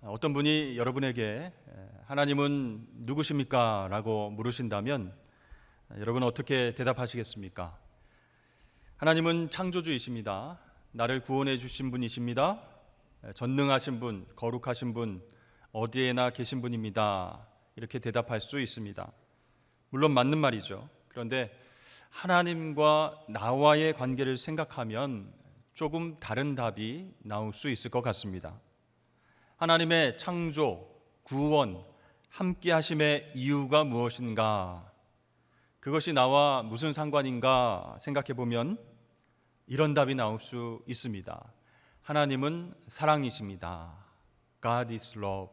어떤 분이 여러분에게 하나님은 누구십니까? 라고 물으신다면 여러분은 어떻게 대답하시겠습니까? 하나님은 창조주이십니다. 나를 구원해 주신 분이십니다. 전능하신 분, 거룩하신 분, 어디에나 계신 분입니다. 이렇게 대답할 수 있습니다. 물론 맞는 말이죠. 그런데 하나님과 나와의 관계를 생각하면 조금 다른 답이 나올 수 있을 것 같습니다. 하나님의 창조, 구원, 함께 하심의 이유가 무엇인가? 그것이 나와 무슨 상관인가 생각해 보면 이런 답이 나올 수 있습니다. 하나님은 사랑이십니다. God is love.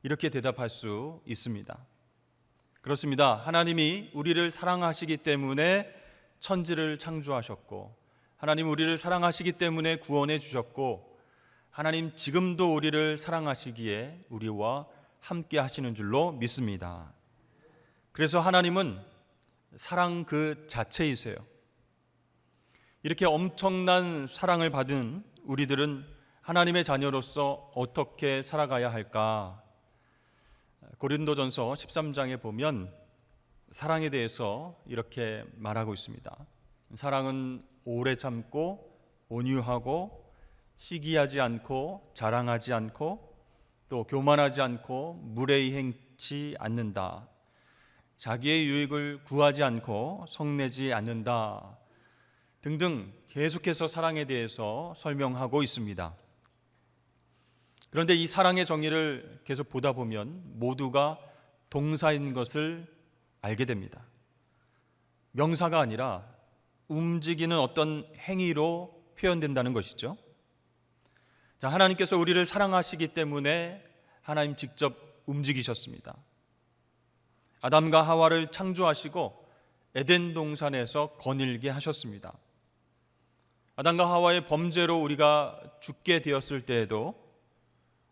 이렇게 대답할 수 있습니다. 그렇습니다. 하나님이 우리를 사랑하시기 때문에 천지를 창조하셨고, 하나님 우리를 사랑하시기 때문에 구원해 주셨고, 하나님 지금도 우리를 사랑하시기에 우리와 함께 하시는 줄로 믿습니다. 그래서 하나님은 사랑 그 자체이세요. 이렇게 엄청난 사랑을 받은 우리들은 하나님의 자녀로서 어떻게 살아가야 할까? 고린도전서 13장에 보면 사랑에 대해서 이렇게 말하고 있습니다. 사랑은 오래 참고 온유하고 시기하지 않고 자랑하지 않고 또 교만하지 않고 무례히 행치 않는다. 자기의 유익을 구하지 않고 성내지 않는다. 등등 계속해서 사랑에 대해서 설명하고 있습니다. 그런데 이 사랑의 정의를 계속 보다 보면 모두가 동사인 것을 알게 됩니다. 명사가 아니라 움직이는 어떤 행위로 표현된다는 것이죠. 자, 하나님께서 우리를 사랑하시기 때문에 하나님 직접 움직이셨습니다. 아담과 하와를 창조하시고 에덴 동산에서 거닐게 하셨습니다. 아담과 하와의 범죄로 우리가 죽게 되었을 때에도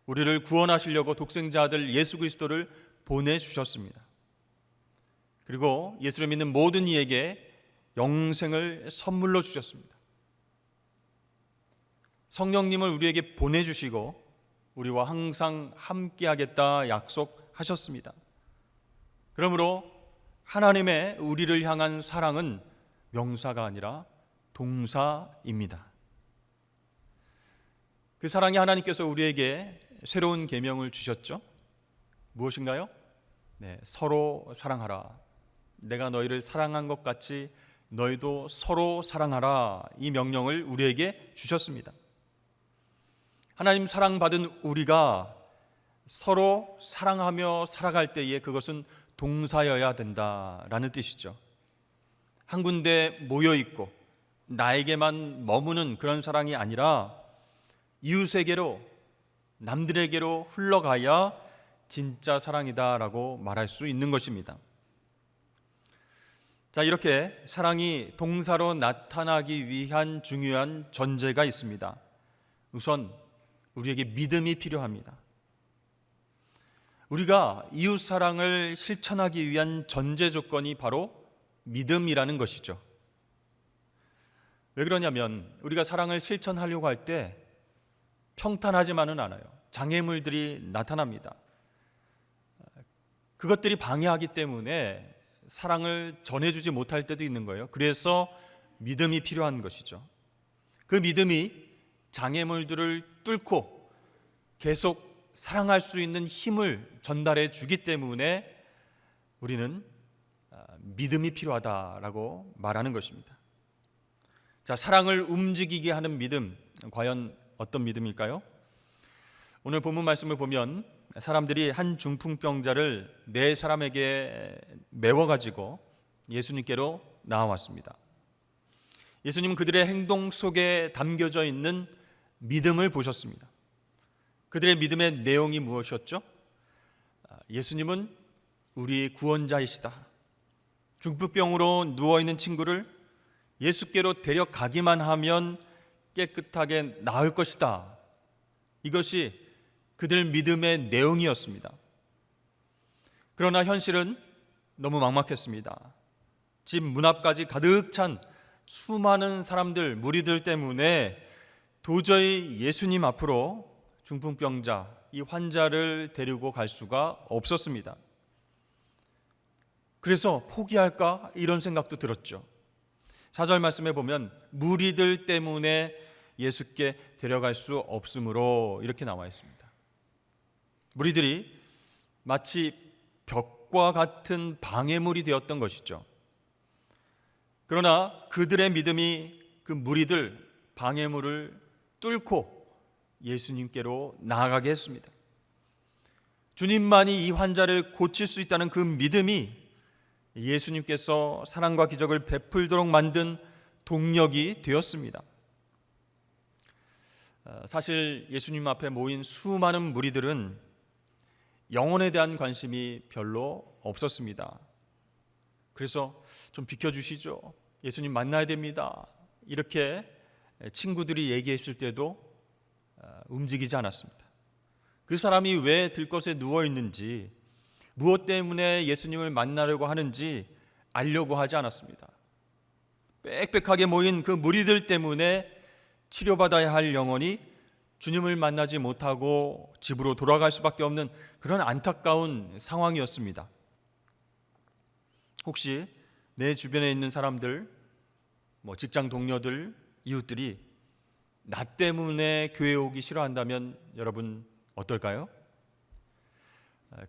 우리를 구원하시려고 독생자 아들 예수 그리스도를 보내주셨습니다. 그리고 예수를 믿는 모든 이에게 영생을 선물로 주셨습니다. 성령님을 우리에게 보내주시고 우리와 항상 함께하겠다 약속하셨습니다. 그러므로 하나님의 우리를 향한 사랑은 명사가 아니라 동사입니다. 그 사랑이 하나님께서 우리에게 새로운 계명을 주셨죠. 무엇인가요? 서로 사랑하라. 내가 너희를 사랑한 것 같이 너희도 서로 사랑하라. 이 명령을 우리에게 주셨습니다. 하나님 사랑받은 우리가 서로 사랑하며 살아갈 때에 그것은 동사여야 된다라는 뜻이죠. 한 군데 모여 있고 나에게만 머무는 그런 사랑이 아니라 이웃에게로, 남들에게로 흘러가야 진짜 사랑이다라고 말할 수 있는 것입니다. 자, 이렇게 사랑이 동사로 나타나기 위한 중요한 전제가 있습니다. 우선 우리에게 믿음이 필요합니다. 우리가 이웃 사랑을 실천하기 위한 전제 조건이 바로 믿음이라는 것이죠. 왜 그러냐면 우리가 사랑을 실천하려고 할 때 평탄하지만은 않아요. 장애물들이 나타납니다. 그것들이 방해하기 때문에 사랑을 전해주지 못할 때도 있는 거예요. 그래서 믿음이 필요한 것이죠. 그 믿음이 장애물들을 뚫고 계속 사랑할 수 있는 힘을 전달해 주기 때문에 우리는 믿음이 필요하다라고 말하는 것입니다. 자, 사랑을 움직이게 하는 믿음, 과연 어떤 믿음일까요? 오늘 본문 말씀을 보면 사람들이 한 중풍병자를 네 사람에게 메워가지고 예수님께로 나와왔습니다. 예수님은 그들의 행동 속에 담겨져 있는 믿음을 보셨습니다. 그들의 믿음의 내용이 무엇이었죠? 예수님은 우리 구원자이시다. 중풍병으로 누워있는 친구를 예수께로 데려가기만 하면 깨끗하게 나을 것이다. 이것이 그들 믿음의 내용이었습니다. 그러나 현실은 너무 막막했습니다. 집 문 앞까지 가득 찬 수많은 사람들, 무리들 때문에 도저히 예수님 앞으로 중풍병자, 이 환자를 데리고 갈 수가 없었습니다. 그래서 포기할까? 이런 생각도 들었죠. 4절 말씀에 보면 무리들 때문에 예수께 데려갈 수 없으므로 이렇게 나와 있습니다. 무리들이 마치 벽과 같은 방해물이 되었던 것이죠. 그러나 그들의 믿음이 그 무리들 방해물을 뚫고 예수님께로 나아가게 했습니다. 주님만이 이 환자를 고칠 수 있다는 그 믿음이 예수님께서 사랑과 기적을 베풀도록 만든 동력이 되었습니다. 사실 예수님 앞에 모인 수많은 무리들은 영혼에 대한 관심이 별로 없었습니다. 그래서 좀 비켜주시죠. 예수님 만나야 됩니다. 이렇게 친구들이 얘기했을 때도 움직이지 않았습니다. 그 사람이 왜 들것에 누워 있는지, 무엇 때문에 예수님을 만나려고 하는지 알려고 하지 않았습니다. 빽빽하게 모인 그 무리들 때문에 치료받아야 할 영혼이 주님을 만나지 못하고 집으로 돌아갈 수밖에 없는 그런 안타까운 상황이었습니다. 혹시 내 주변에 있는 사람들, 직장 동료들, 이웃들이 나 때문에 교회 오기 싫어한다면 여러분 어떨까요?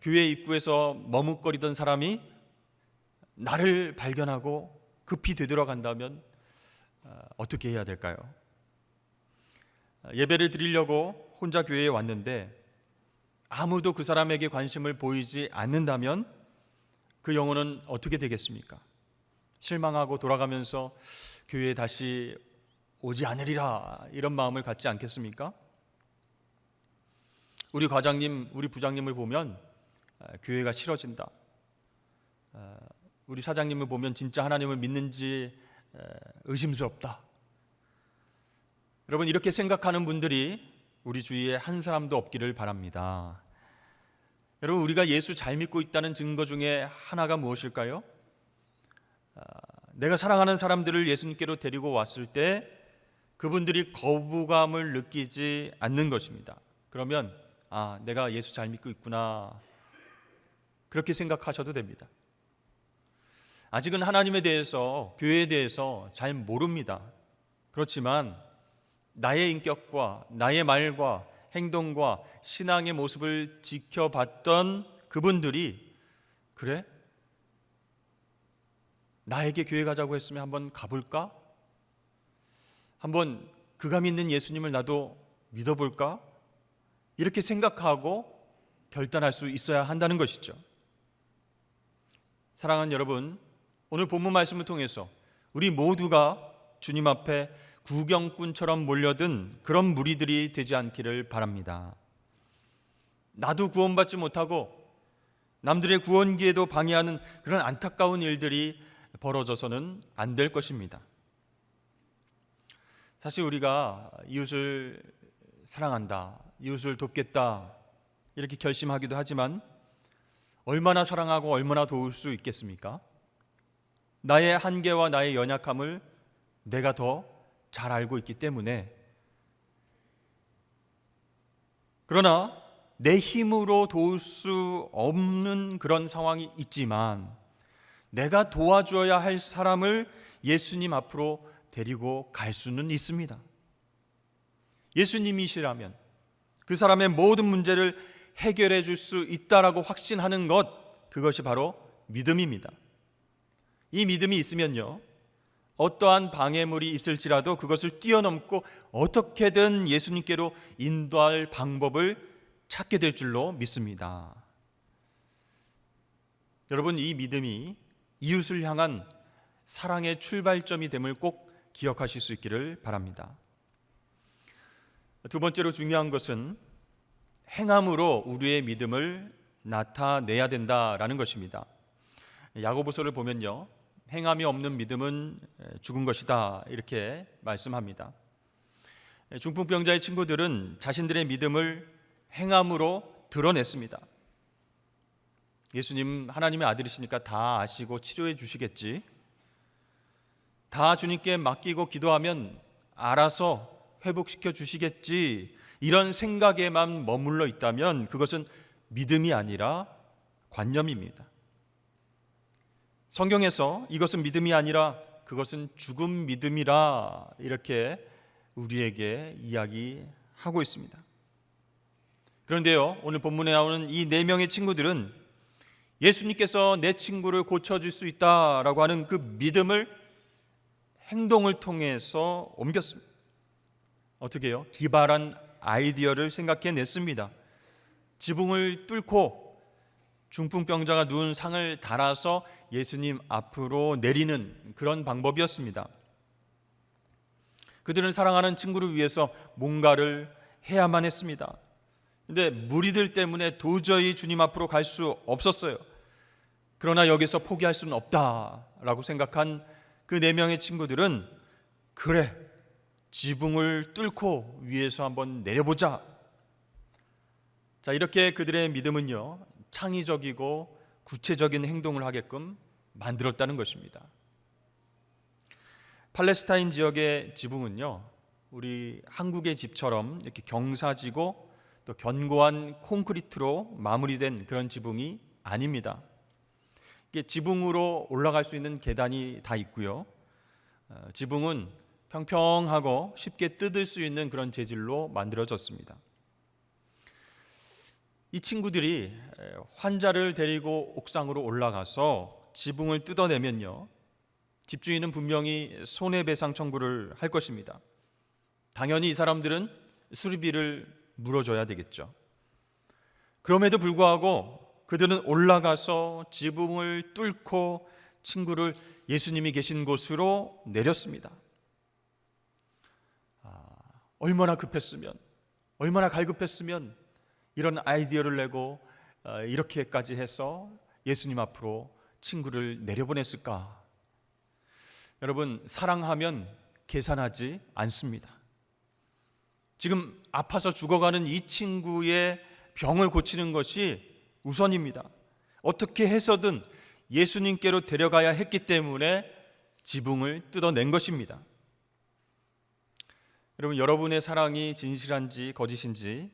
교회 입구에서 머뭇거리던 사람이 나를 발견하고 급히 되돌아간다면 어떻게 해야 될까요? 예배를 드리려고 혼자 교회에 왔는데 아무도 그 사람에게 관심을 보이지 않는다면 그 영혼은 어떻게 되겠습니까? 실망하고 돌아가면서 교회에 다시 오지 않으리라 이런 마음을 갖지 않겠습니까? 우리 과장님, 우리 부장님을 보면 교회가 싫어진다. 우리 사장님을 보면 진짜 하나님을 믿는지 의심스럽다. 여러분, 이렇게 생각하는 분들이 우리 주위에 한 사람도 없기를 바랍니다. 여러분, 우리가 예수 잘 믿고 있다는 증거 중에 하나가 무엇일까요? 내가 사랑하는 사람들을 예수님께로 데리고 왔을 때 그분들이 거부감을 느끼지 않는 것입니다. 그러면 내가 예수 잘 믿고 있구나, 그렇게 생각하셔도 됩니다. 아직은 하나님에 대해서, 교회에 대해서 잘 모릅니다. 그렇지만 나의 인격과 나의 말과 행동과 신앙의 모습을 지켜봤던 그분들이, 그래? 나에게 교회 가자고 했으면 한번 가볼까? 한번 그가 믿는 예수님을 나도 믿어볼까? 이렇게 생각하고 결단할 수 있어야 한다는 것이죠. 사랑하는 여러분, 오늘 본문 말씀을 통해서 우리 모두가 주님 앞에 구경꾼처럼 몰려든 그런 무리들이 되지 않기를 바랍니다. 나도 구원받지 못하고 남들의 구원기에도 방해하는 그런 안타까운 일들이 벌어져서는 안 될 것입니다. 사실 우리가 이웃을 사랑한다, 이웃을 돕겠다 이렇게 결심하기도 하지만 얼마나 사랑하고 얼마나 도울 수 있겠습니까? 나의 한계와 나의 연약함을 내가 더 잘 알고 있기 때문에. 그러나 내 힘으로 도울 수 없는 그런 상황이 있지만 내가 도와줘야 할 사람을 예수님 앞으로 데리고 갈 수는 있습니다. 예수님이시라면 그 사람의 모든 문제를 해결해 줄 수 있다라고 확신하는 것, 그것이 바로 믿음입니다. 이 믿음이 있으면요, 어떠한 방해물이 있을지라도 그것을 뛰어넘고 어떻게든 예수님께로 인도할 방법을 찾게 될 줄로 믿습니다. 여러분, 이 믿음이 이웃을 향한 사랑의 출발점이 됨을 꼭 기억하실 수 있기를 바랍니다. 두 번째로 중요한 것은 행함으로 우리의 믿음을 나타내야 된다라는 것입니다. 야고보서를 보면요, 행함이 없는 믿음은 죽은 것이다 이렇게 말씀합니다. 중풍병자의 친구들은 자신들의 믿음을 행함으로 드러냈습니다. 예수님 하나님의 아들이시니까 다 아시고 치료해 주시겠지, 다 주님께 맡기고 기도하면 알아서 회복시켜 주시겠지, 이런 생각에만 머물러 있다면 그것은 믿음이 아니라 관념입니다. 성경에서 이것은 믿음이 아니라 그것은 죽음 믿음이라 이렇게 우리에게 이야기하고 있습니다. 그런데요, 오늘 본문에 나오는 이 4명의 친구들은 예수님께서 내 친구를 고쳐줄 수 있다라고 하는 그 믿음을 행동을 통해서 옮겼습니다. 어떻게 해요? 기발한 아이디어를 생각해냈습니다. 지붕을 뚫고 중풍병자가 누운 상을 달아서 예수님 앞으로 내리는 그런 방법이었습니다. 그들은 사랑하는 친구를 위해서 뭔가를 해야만 했습니다. 그런데 무리들 때문에 도저히 주님 앞으로 갈 수 없었어요. 그러나 여기서 포기할 수는 없다라고 생각한 그 4명의 친구들은 그래, 지붕을 뚫고 위에서 한번 내려보자. 자, 이렇게 그들의 믿음은요, 창의적이고 구체적인 행동을 하게끔 만들었다는 것입니다. 팔레스타인 지역의 지붕은요, 우리 한국의 집처럼 이렇게 경사지고 또 견고한 콘크리트로 마무리된 그런 지붕이 아닙니다. 이게 지붕으로 올라갈 수 있는 계단이 다 있고요. 지붕은 평평하고 쉽게 뜯을 수 있는 그런 재질로 만들어졌습니다. 이 친구들이 환자를 데리고 옥상으로 올라가서 지붕을 뜯어내면요, 집주인은 분명히 손해배상 청구를 할 것입니다. 당연히 이 사람들은 수리비를 물어줘야 되겠죠. 그럼에도 불구하고 그들은 올라가서 지붕을 뚫고 친구를 예수님이 계신 곳으로 내렸습니다. 얼마나 급했으면, 얼마나 갈급했으면 이런 아이디어를 내고 이렇게까지 해서 예수님 앞으로 친구를 내려보냈을까? 여러분, 사랑하면 계산하지 않습니다. 지금 아파서 죽어가는 이 친구의 병을 고치는 것이 우선입니다. 어떻게 해서든 예수님께로 데려가야 했기 때문에 지붕을 뜯어낸 것입니다. 여러분, 여러분의 사랑이 진실한지 거짓인지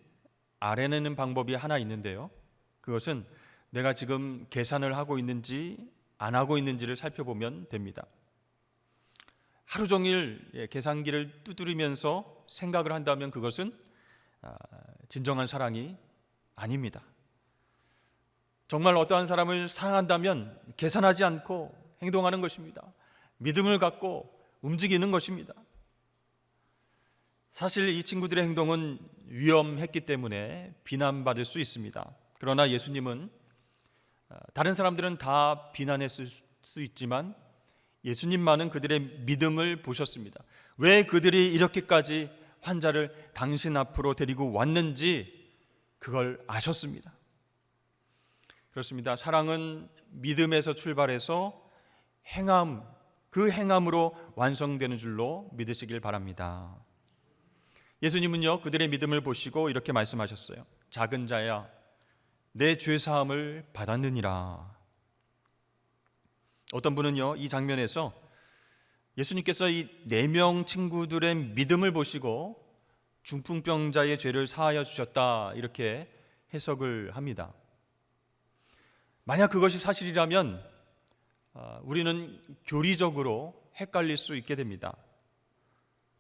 알아내는 방법이 하나 있는데요, 그것은 내가 지금 계산을 하고 있는지 안 하고 있는지를 살펴보면 됩니다. 하루 종일 계산기를 두드리면서 생각을 한다면 그것은 진정한 사랑이 아닙니다. 정말 어떠한 사람을 사랑한다면 계산하지 않고 행동하는 것입니다. 믿음을 갖고 움직이는 것입니다. 사실 이 친구들의 행동은 위험했기 때문에 비난받을 수 있습니다. 그러나 예수님은 다른 사람들은 다 비난했을 수 있지만 예수님만은 그들의 믿음을 보셨습니다. 왜 그들이 이렇게까지 환자를 당신 앞으로 데리고 왔는지 그걸 아셨습니다. 그렇습니다. 사랑은 믿음에서 출발해서 행함, 그 행함으로 완성되는 줄로 믿으시길 바랍니다. 예수님은요, 그들의 믿음을 보시고 이렇게 말씀하셨어요. 작은 자야, 내 죄사함을 받았느니라. 어떤 분은요, 이 장면에서 예수님께서 이 4명 친구들의 믿음을 보시고 중풍병자의 죄를 사하여 주셨다, 이렇게 해석을 합니다. 만약 그것이 사실이라면 우리는 교리적으로 헷갈릴 수 있게 됩니다.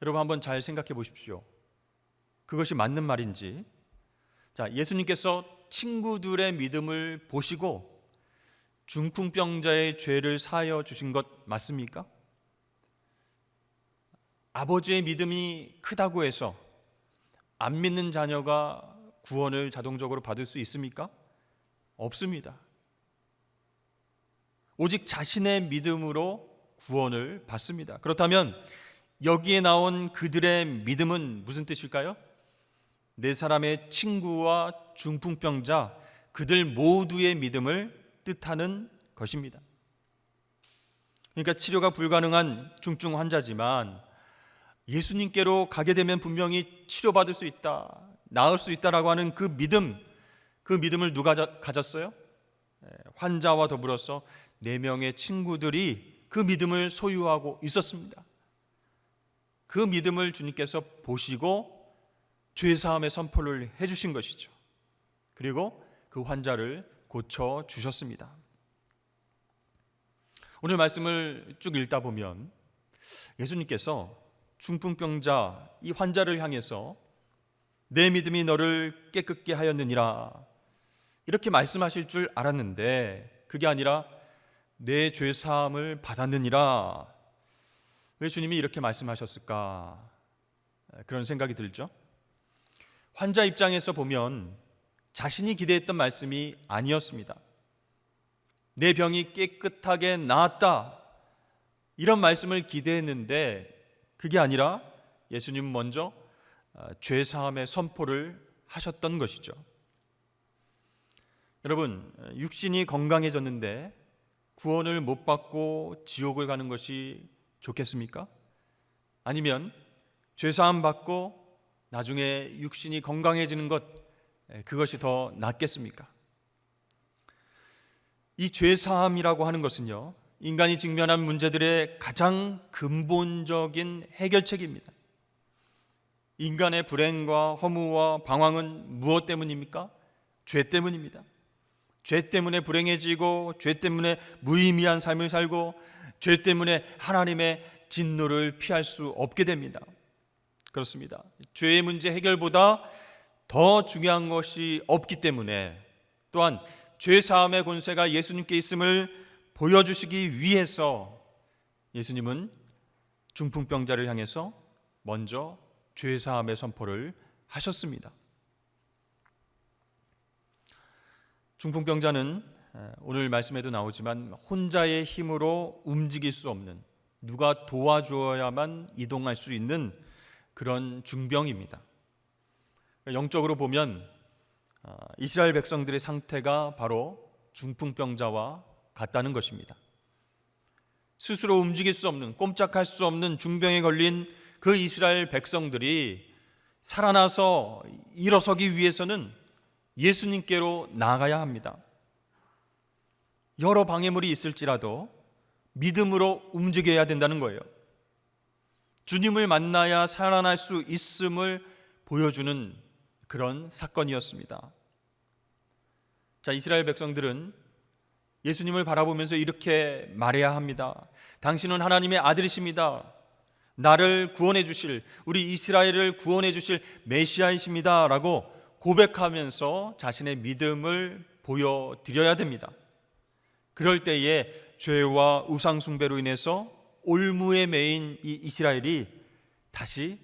여러분, 한번 잘 생각해 보십시오. 그것이 맞는 말인지. 자, 예수님께서 친구들의 믿음을 보시고 중풍병자의 죄를 사하여 주신 것 맞습니까? 아버지의 믿음이 크다고 해서 안 믿는 자녀가 구원을 자동적으로 받을 수 있습니까? 없습니다. 오직 자신의 믿음으로 구원을 받습니다. 그렇다면 여기에 나온 그들의 믿음은 무슨 뜻일까요? 네 사람의 친구와 중풍병자, 그들 모두의 믿음을 뜻하는 것입니다. 그러니까 치료가 불가능한 중증 환자지만 예수님께로 가게 되면 분명히 치료받을 수 있다, 나을 수 있다라고 하는 그 믿음을 누가 가졌어요? 환자와 더불어서 4명의 친구들이 그 믿음을 소유하고 있었습니다. 그 믿음을 주님께서 보시고 죄사함의 선포를 해주신 것이죠. 그리고 그 환자를 고쳐 주셨습니다. 오늘 말씀을 쭉 읽다 보면 예수님께서 중풍병자 이 환자를 향해서 내 믿음이 너를 깨끗게 하였느니라 이렇게 말씀하실 줄 알았는데 그게 아니라 내 죄사함을 받았느니라. 왜 주님이 이렇게 말씀하셨을까? 그런 생각이 들죠. 환자 입장에서 보면 자신이 기대했던 말씀이 아니었습니다. 내 병이 깨끗하게 나았다 이런 말씀을 기대했는데 그게 아니라 예수님은 먼저 죄사함의 선포를 하셨던 것이죠. 여러분, 육신이 건강해졌는데 구원을 못 받고 지옥을 가는 것이 좋겠습니까? 아니면 죄사함 받고 나중에 육신이 건강해지는 것, 그것이 더 낫겠습니까? 이 죄사함이라고 하는 것은요, 인간이 직면한 문제들의 가장 근본적인 해결책입니다. 인간의 불행과 허무와 방황은 무엇 때문입니까? 죄 때문입니다. 죄 때문에 불행해지고 죄 때문에 무의미한 삶을 살고 죄 때문에 하나님의 진노를 피할 수 없게 됩니다. 그렇습니다. 죄의 문제 해결보다 더 중요한 것이 없기 때문에 또한 죄 사함의 권세가 예수님께 있음을 보여주시기 위해서 예수님은 중풍병자를 향해서 먼저 죄 사함의 선포를 하셨습니다. 중풍병자는 오늘 말씀에도 나오지만 혼자의 힘으로 움직일 수 없는, 누가 도와주어야만 이동할 수 있는 그런 중병입니다. 영적으로 보면 이스라엘 백성들의 상태가 바로 중풍병자와 같다는 것입니다. 스스로 움직일 수 없는, 꼼짝할 수 없는 중병에 걸린 그 이스라엘 백성들이 살아나서 일어서기 위해서는 예수님께로 나아가야 합니다. 여러 방해물이 있을지라도 믿음으로 움직여야 된다는 거예요. 주님을 만나야 살아날 수 있음을 보여주는 그런 사건이었습니다. 자, 이스라엘 백성들은 예수님을 바라보면서 이렇게 말해야 합니다. 당신은 하나님의 아들이십니다. 나를 구원해 주실, 우리 이스라엘을 구원해 주실 메시아이십니다 라고 고백하면서 자신의 믿음을 보여드려야 됩니다. 그럴 때에 죄와 우상 숭배로 인해서 올무에 매인 이 이스라엘이 다시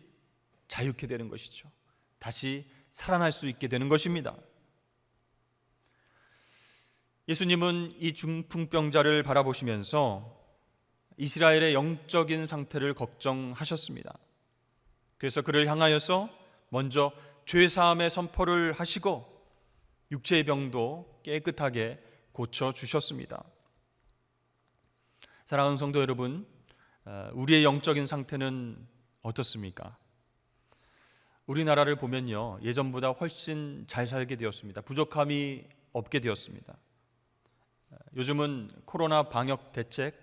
자유케 되는 것이죠. 다시 살아날 수 있게 되는 것입니다. 예수님은 이 중풍병자를 바라보시면서 이스라엘의 영적인 상태를 걱정하셨습니다. 그래서 그를 향하여서 먼저 죄사함의 선포를 하시고 육체의 병도 깨끗하게 고쳐주셨습니다. 사랑하는 성도 여러분, 우리의 영적인 상태는 어떻습니까? 우리나라를 보면요, 예전보다 훨씬 잘 살게 되었습니다. 부족함이 없게 되었습니다. 요즘은 코로나 방역 대책,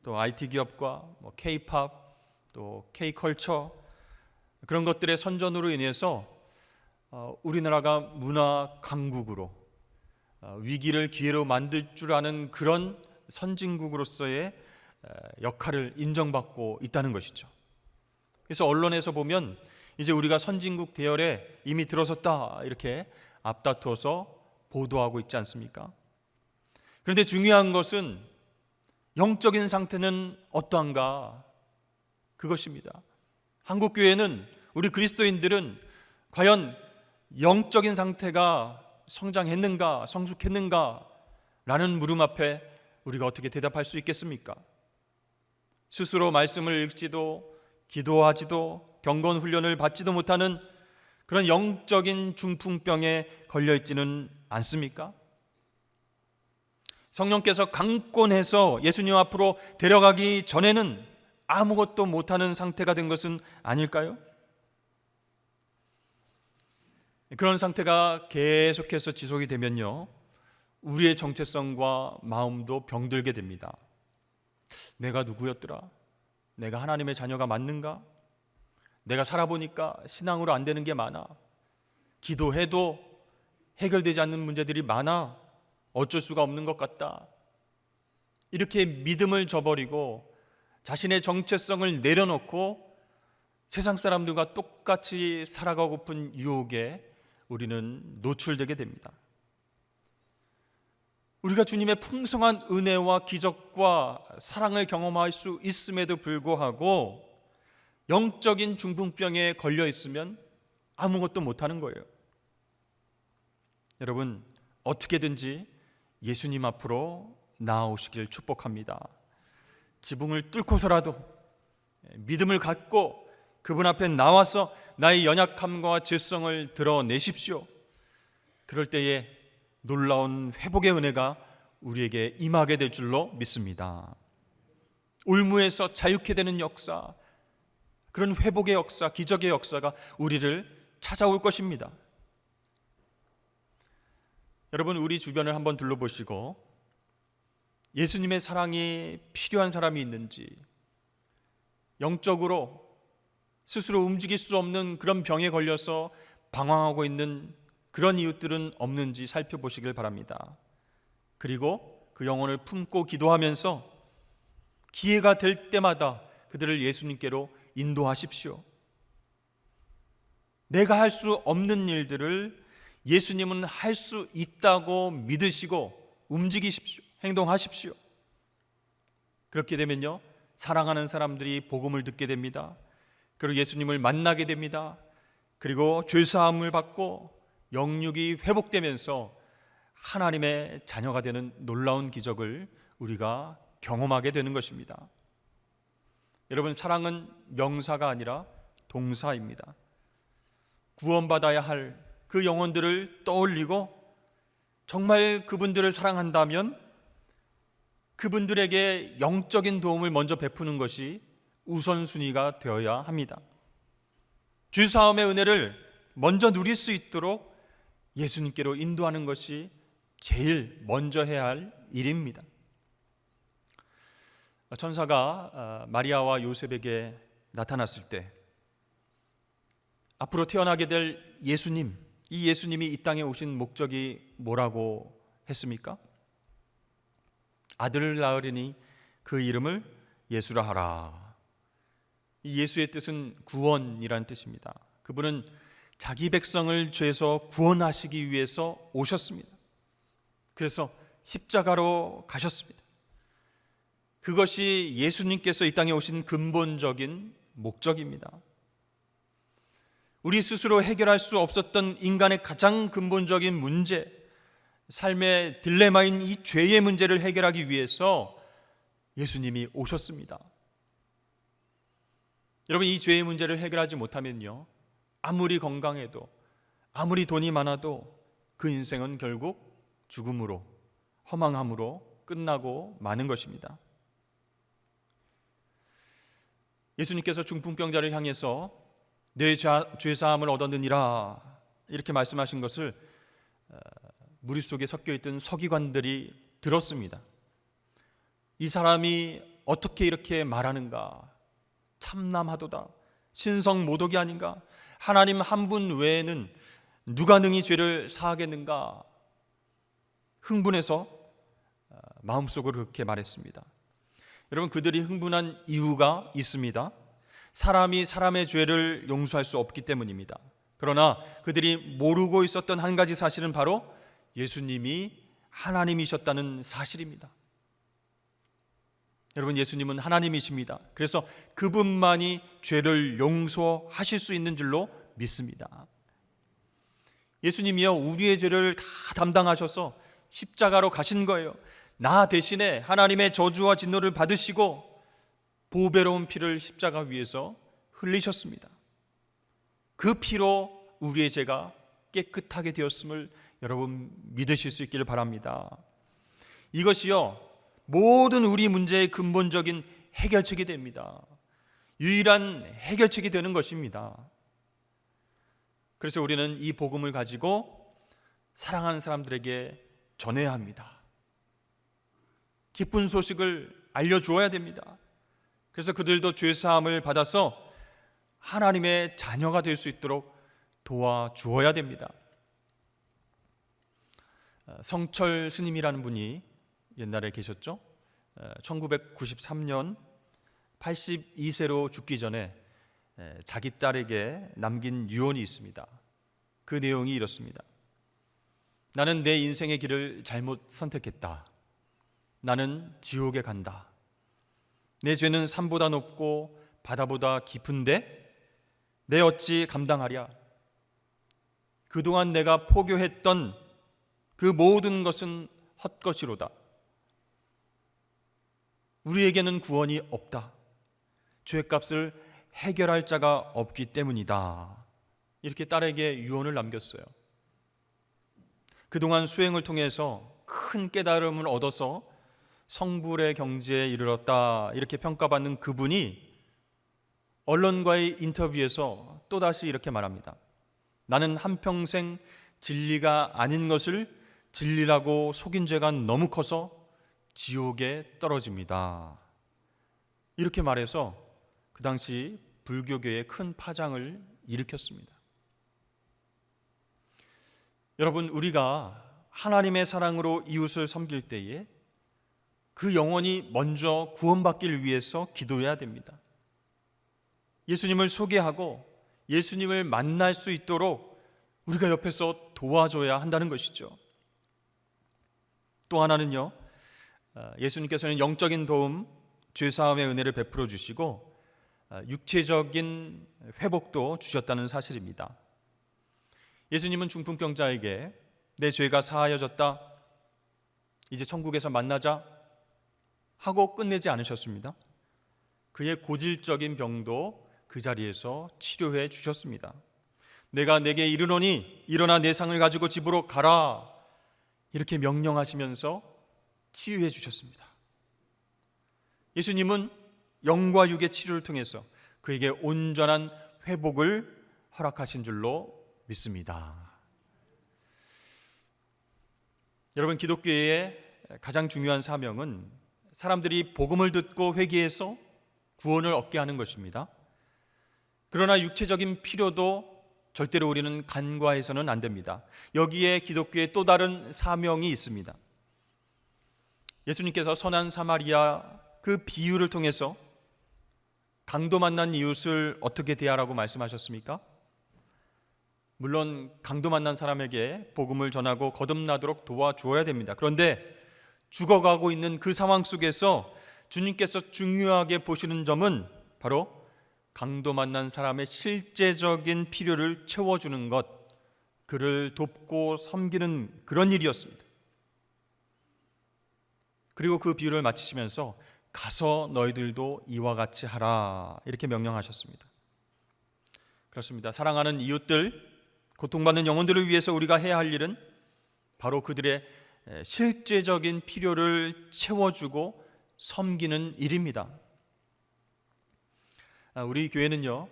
또 IT 기업과 K-팝, 또 K-컬처 그런 것들의 선전으로 인해서 우리나라가 문화 강국으로 위기를 기회로 만들 줄 아는 그런 선진국으로서의 역할을 인정받고 있다는 것이죠. 그래서 언론에서 보면 이제 우리가 선진국 대열에 이미 들어섰다 이렇게 앞다퉈서 보도하고 있지 않습니까? 그런데 중요한 것은 영적인 상태는 어떠한가? 그것입니다. 한국교회는, 우리 그리스도인들은 과연 영적인 상태가 성장했는가, 성숙했는가? 라는 물음 앞에 우리가 어떻게 대답할 수 있겠습니까? 스스로 말씀을 읽지도 기도하지도 경건 훈련을 받지도 못하는 그런 영적인 중풍병에 걸려있지는 않습니까? 성령께서 강권해서 예수님 앞으로 데려가기 전에는 아무것도 못하는 상태가 된 것은 아닐까요? 그런 상태가 계속해서 지속이 되면요, 우리의 정체성과 마음도 병들게 됩니다. 내가 누구였더라? 내가 하나님의 자녀가 맞는가? 내가 살아보니까 신앙으로 안 되는 게 많아. 기도해도 해결되지 않는 문제들이 많아 어쩔 수가 없는 것 같다. 이렇게 믿음을 저버리고 자신의 정체성을 내려놓고 세상 사람들과 똑같이 살아가고픈 유혹에 우리는 노출되게 됩니다. 우리가 주님의 풍성한 은혜와 기적과 사랑을 경험할 수 있음에도 불구하고 영적인 중풍병에 걸려 있으면 아무것도 못하는 거예요. 여러분, 어떻게든지 예수님 앞으로 나아오시길 축복합니다. 지붕을 뚫고서라도 믿음을 갖고 그분 앞에 나와서 나의 연약함과 죄성을 드러내십시오. 그럴 때에 놀라운 회복의 은혜가 우리에게 임하게 될 줄로 믿습니다. 올무에서 자유케 되는 역사, 그런 회복의 역사, 기적의 역사가 우리를 찾아올 것입니다. 여러분, 우리 주변을 한번 둘러보시고 예수님의 사랑이 필요한 사람이 있는지, 영적으로 스스로 움직일 수 없는 그런 병에 걸려서 방황하고 있는 그런 이웃들은 없는지 살펴보시길 바랍니다. 그리고 그 영혼을 품고 기도하면서 기회가 될 때마다 그들을 예수님께로 인도하십시오. 내가 할 수 없는 일들을 예수님은 할 수 있다고 믿으시고 움직이십시오. 행동하십시오. 그렇게 되면요, 사랑하는 사람들이 복음을 듣게 됩니다. 그리고 예수님을 만나게 됩니다. 그리고 죄사함을 받고 영육이 회복되면서 하나님의 자녀가 되는 놀라운 기적을 우리가 경험하게 되는 것입니다. 여러분, 사랑은 명사가 아니라 동사입니다. 구원받아야 할 그 영혼들을 떠올리고 정말 그분들을 사랑한다면 그분들에게 영적인 도움을 먼저 베푸는 것이 우선순위가 되어야 합니다. 죄사함의 은혜를 먼저 누릴 수 있도록 예수님께로 인도하는 것이 제일 먼저 해야 할 일입니다. 천사가 마리아와 요셉에게 나타났을 때 앞으로 태어나게 될 예수님, 이 예수님이 이 땅에 오신 목적이 뭐라고 했습니까? 아들을 낳으리니 그 이름을 예수라 하라. 이 예수의 뜻은 구원이라는 뜻입니다. 그분은 자기 백성을 죄에서 구원하시기 위해서 오셨습니다. 그래서 십자가로 가셨습니다. 그것이 예수님께서 이 땅에 오신 근본적인 목적입니다. 우리 스스로 해결할 수 없었던 인간의 가장 근본적인 문제, 삶의 딜레마인 이 죄의 문제를 해결하기 위해서 예수님이 오셨습니다. 여러분, 이 죄의 문제를 해결하지 못하면요, 아무리 건강해도 아무리 돈이 많아도 그 인생은 결국 죽음으로, 허망함으로 끝나고 마는 것입니다. 예수님께서 중풍병자를 향해서 내 죄사함을 얻었느니라 이렇게 말씀하신 것을 무리 속에 섞여있던 서기관들이 들었습니다. 이 사람이 어떻게 이렇게 말하는가, 참남하도다, 신성모독이 아닌가, 하나님 한 분 외에는 누가 능히 죄를 사하겠는가, 흥분해서 마음속으로 그렇게 말했습니다. 여러분, 그들이 흥분한 이유가 있습니다. 사람이 사람의 죄를 용서할 수 없기 때문입니다. 그러나 그들이 모르고 있었던 한 가지 사실은 바로 예수님이 하나님이셨다는 사실입니다. 여러분, 예수님은 하나님이십니다. 그래서 그분만이 죄를 용서하실 수 있는 줄로 믿습니다. 예수님이요, 우리의 죄를 다 담당하셔서 십자가로 가신 거예요. 나 대신에 하나님의 저주와 진노를 받으시고 보배로운 피를 십자가 위에서 흘리셨습니다. 그 피로 우리의 죄가 깨끗하게 되었음을 여러분 믿으실 수 있기를 바랍니다. 이것이요, 모든 우리 문제의 근본적인 해결책이 됩니다. 유일한 해결책이 되는 것입니다. 그래서 우리는 이 복음을 가지고 사랑하는 사람들에게 전해야 합니다. 기쁜 소식을 알려주어야 됩니다. 그래서 그들도 죄사함을 받아서 하나님의 자녀가 될 수 있도록 도와주어야 됩니다. 성철 스님이라는 분이 옛날에 계셨죠. 1993년 82세로 죽기 전에 자기 딸에게 남긴 유언이 있습니다. 그 내용이 이렇습니다. 나는 내 인생의 길을 잘못 선택했다. 나는 지옥에 간다. 내 죄는 산보다 높고 바다보다 깊은데 내 어찌 감당하랴. 그동안 내가 포교했던 그 모든 것은 헛것이로다. 우리에게는 구원이 없다. 죄값을 해결할 자가 없기 때문이다. 이렇게 딸에게 유언을 남겼어요. 그동안 수행을 통해서 큰 깨달음을 얻어서 성불의 경지에 이르렀다 이렇게 평가받는 그분이 언론과의 인터뷰에서 또다시 이렇게 말합니다. 나는 한평생 진리가 아닌 것을 진리라고 속인 죄가 너무 커서 지옥에 떨어집니다. 이렇게 말해서 그 당시 불교계에 큰 파장을 일으켰습니다. 여러분, 우리가 하나님의 사랑으로 이웃을 섬길 때에 그 영혼이 먼저 구원받기를 위해서 기도해야 됩니다. 예수님을 소개하고 예수님을 만날 수 있도록 우리가 옆에서 도와줘야 한다는 것이죠. 또 하나는요, 예수님께서는 영적인 도움, 죄사함의 은혜를 베풀어 주시고 육체적인 회복도 주셨다는 사실입니다. 예수님은 중풍병자에게 내 죄가 사하여졌다, 이제 천국에서 만나자 하고 끝내지 않으셨습니다. 그의 고질적인 병도 그 자리에서 치료해 주셨습니다. 내가 내게 이르노니 일어나 내 상을 가지고 집으로 가라, 이렇게 명령하시면서 치유해 주셨습니다. 예수님은 영과 육의 치료를 통해서 그에게 온전한 회복을 허락하신 줄로 믿습니다. 여러분, 기독교의 가장 중요한 사명은 사람들이 복음을 듣고 회개해서 구원을 얻게 하는 것입니다. 그러나 육체적인 필요도 절대로 우리는 간과해서는 안 됩니다. 여기에 기독교의 또 다른 사명이 있습니다. 예수님께서 선한 사마리아 그 비유를 통해서 강도 만난 이웃을 어떻게 대하라고 말씀하셨습니까? 물론 강도 만난 사람에게 복음을 전하고 거듭나도록 도와주어야 됩니다. 그런데 죽어가고 있는 그 상황 속에서 주님께서 중요하게 보시는 점은 바로 강도 만난 사람의 실제적인 필요를 채워주는 것, 그를 돕고 섬기는 그런 일이었습니다. 그리고 그 비유를 마치시면서 가서 너희들도 이와 같이 하라, 이렇게 명령하셨습니다. 그렇습니다. 사랑하는 이웃들, 고통받는 영혼들을 위해서 우리가 해야 할 일은 바로 그들의 실제적인 필요를 채워주고 섬기는 일입니다. 우리 교회는요,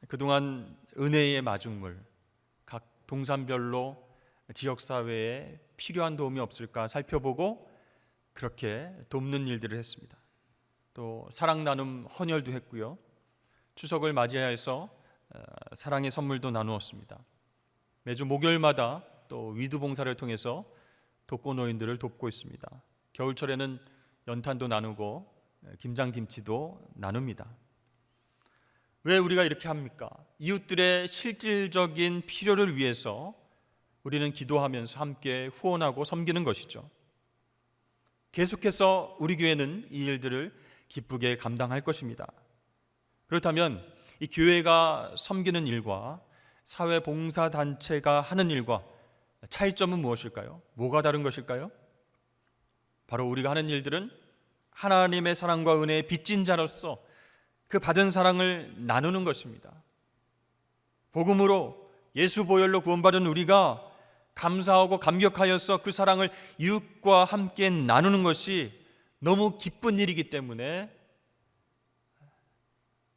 그동안 은혜의 마중물, 각 동산별로 지역사회에 필요한 도움이 없을까 살펴보고 그렇게 돕는 일들을 했습니다. 또 사랑 나눔 헌혈도 했고요, 추석을 맞이해서 사랑의 선물도 나누었습니다. 매주 목요일마다 또 위드 봉사를 통해서 독거노인들을 돕고 있습니다. 겨울철에는 연탄도 나누고 김장김치도 나눕니다. 왜 우리가 이렇게 합니까? 이웃들의 실질적인 필요를 위해서 우리는 기도하면서 함께 후원하고 섬기는 것이죠. 계속해서 우리 교회는 이 일들을 기쁘게 감당할 것입니다. 그렇다면 이 교회가 섬기는 일과 사회봉사단체가 하는 일과 차이점은 무엇일까요? 뭐가 다른 것일까요? 바로 우리가 하는 일들은 하나님의 사랑과 은혜의 빚진 자로서 그 받은 사랑을 나누는 것입니다. 복음으로 예수 보혈로 구원받은 우리가 감사하고 감격하여서 그 사랑을 이웃과 함께 나누는 것이 너무 기쁜 일이기 때문에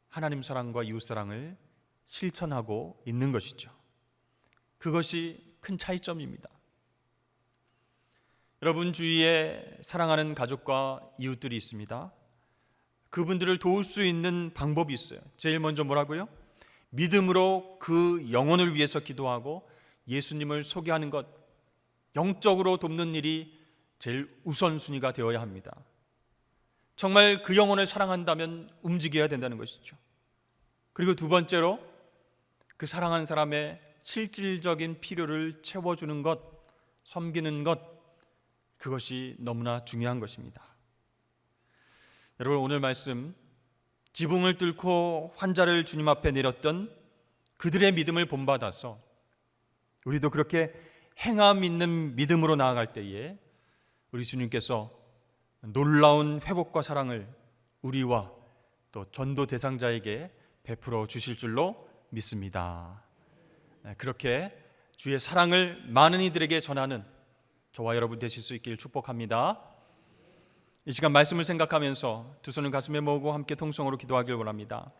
하나님 사랑과 이웃 사랑을 실천하고 있는 것이죠. 그것이 큰 차이점입니다. 여러분 주위에 사랑하는 가족과 이웃들이 있습니다. 그분들을 도울 수 있는 방법이 있어요. 제일 먼저 뭐라고요? 믿음으로 그 영혼을 위해서 기도하고 예수님을 소개하는 것, 영적으로 돕는 일이 제일 우선순위가 되어야 합니다. 정말 그 영혼을 사랑한다면 움직여야 된다는 것이죠. 그리고 두 번째로 그 사랑하는 사람의 실질적인 필요를 채워주는 것, 섬기는 것, 그것이 너무나 중요한 것입니다. 여러분, 오늘 말씀 지붕을 뚫고 환자를 주님 앞에 내렸던 그들의 믿음을 본받아서 우리도 그렇게 행함 있는 믿음으로 나아갈 때에 우리 주님께서 놀라운 회복과 사랑을 우리와 또 전도 대상자에게 베풀어 주실 줄로 믿습니다. 그렇게 주의 사랑을 많은 이들에게 전하는 저와 여러분 되실 수 있기를 축복합니다. 이 시간 말씀을 생각하면서 두 손을 가슴에 모으고 함께 통성으로 기도하길 원합니다.